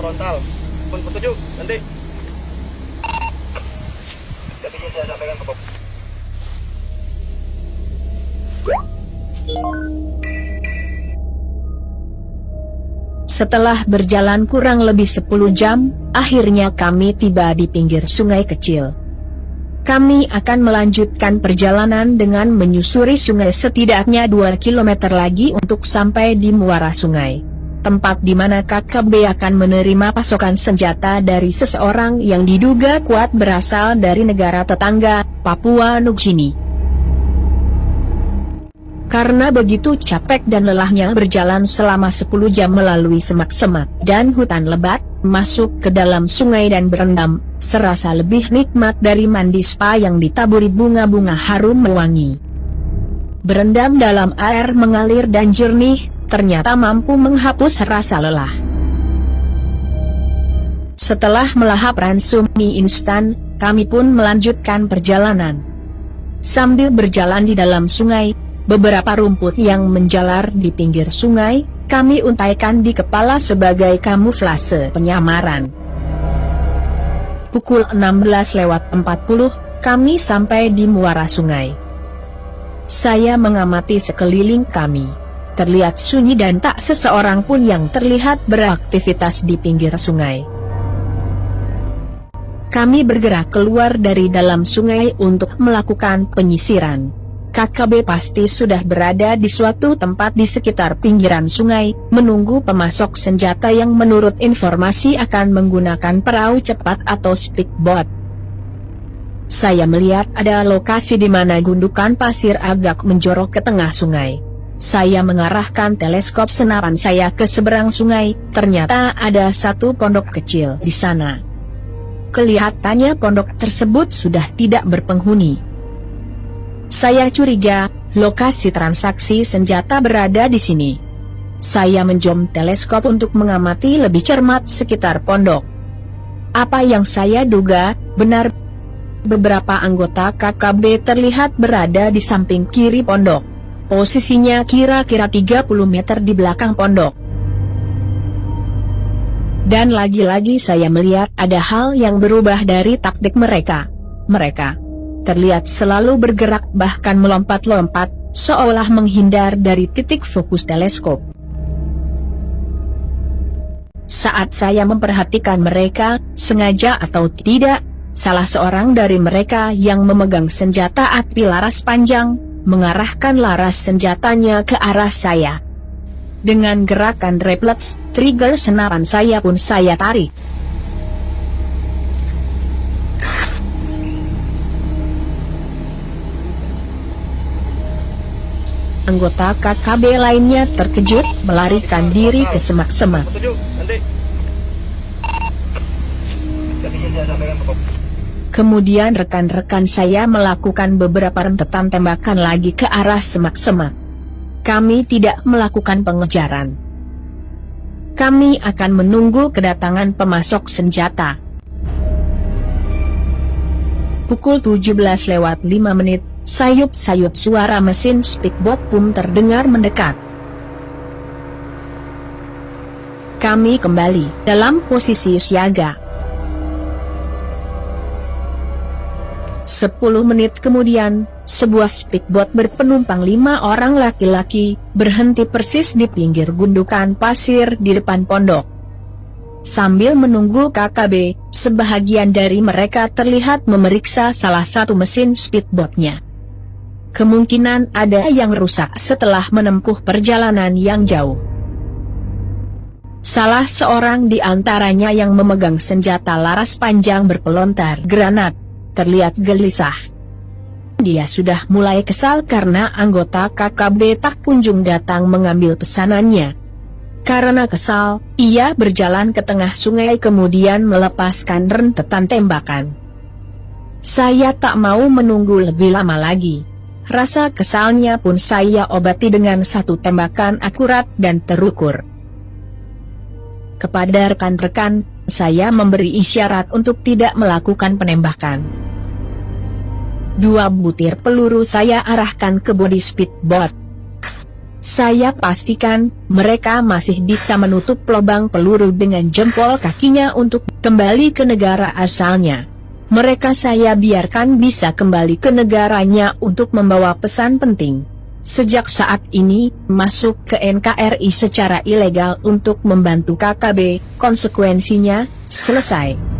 frontal. Pun petunjuk nanti. Jadi saya sampaikan ke Bapak. Setelah berjalan kurang lebih 10 jam, akhirnya kami tiba di pinggir sungai kecil. Kami akan melanjutkan perjalanan dengan menyusuri sungai setidaknya 2 km lagi untuk sampai di muara sungai. Tempat di mana KKB akan menerima pasokan senjata dari seseorang yang diduga kuat berasal dari negara tetangga, Papua Nugini. Karena begitu capek dan lelahnya berjalan selama 10 jam melalui semak-semak dan hutan lebat, masuk ke dalam sungai dan berendam, serasa lebih nikmat dari mandi spa yang ditaburi bunga-bunga harum mewangi. Berendam dalam air mengalir dan jernih, ternyata mampu menghapus rasa lelah. Setelah melahap ransum mie instan, kami pun melanjutkan perjalanan. Sambil berjalan di dalam sungai, beberapa rumput yang menjalar di pinggir sungai, kami untaikan di kepala sebagai kamuflase penyamaran. Pukul 16:40, kami sampai di muara sungai. Saya mengamati sekeliling kami. Terlihat sunyi dan tak seseorang pun yang terlihat beraktivitas di pinggir sungai. Kami bergerak keluar dari dalam sungai untuk melakukan penyisiran. KKB pasti sudah berada di suatu tempat di sekitar pinggiran sungai, menunggu pemasok senjata yang menurut informasi akan menggunakan perahu cepat atau speedboat. Saya melihat ada lokasi di mana gundukan pasir agak menjorok ke tengah sungai. Saya mengarahkan teleskop senapan saya ke seberang sungai, ternyata ada satu pondok kecil di sana. Kelihatannya pondok tersebut sudah tidak berpenghuni. Saya curiga, lokasi transaksi senjata berada di sini. Saya menjom teleskop untuk mengamati lebih cermat sekitar pondok. Apa yang saya duga, benar. Beberapa anggota KKB terlihat berada di samping kiri pondok. Posisinya kira-kira 30 meter di belakang pondok. Dan lagi-lagi saya melihat ada hal yang berubah dari taktik mereka. Mereka terlihat selalu bergerak bahkan melompat-lompat, seolah menghindar dari titik fokus teleskop. Saat saya memperhatikan mereka, sengaja atau tidak, salah seorang dari mereka yang memegang senjata api laras panjang, mengarahkan laras senjatanya ke arah saya. Dengan gerakan refleks, trigger senapan saya pun saya tarik. Anggota KKB lainnya terkejut, melarikan diri ke semak-semak. Kemudian rekan-rekan saya melakukan beberapa rentetan tembakan lagi ke arah semak-semak. Kami tidak melakukan pengejaran. Kami akan menunggu kedatangan pemasok senjata. Pukul 17:05, sayup-sayup suara mesin speedboat pun terdengar mendekat. Kami kembali dalam posisi siaga. 10 menit kemudian, sebuah speedboat berpenumpang 5 orang laki-laki, berhenti persis di pinggir gundukan pasir di depan pondok. Sambil menunggu KKB, sebahagian dari mereka terlihat memeriksa salah satu mesin speedboatnya. Kemungkinan ada yang rusak setelah menempuh perjalanan yang jauh. Salah seorang di antaranya yang memegang senjata laras panjang berpelontar granat, terlihat gelisah. Dia sudah mulai kesal karena anggota KKB tak kunjung datang mengambil pesanannya. Karena kesal, ia berjalan ke tengah sungai kemudian melepaskan rentetan tembakan. Saya tak mau menunggu lebih lama lagi. Rasa kesalnya pun saya obati dengan satu tembakan akurat dan terukur. Kepada rekan-rekan, saya memberi isyarat untuk tidak melakukan penembakan. 2 butir peluru saya arahkan ke bodi speedboat. Saya pastikan, mereka masih bisa menutup lubang peluru dengan jempol kakinya untuk kembali ke negara asalnya. Mereka saya biarkan bisa kembali ke negaranya untuk membawa pesan penting. Sejak saat ini, masuk ke NKRI secara ilegal untuk membantu KKB, konsekuensinya, selesai.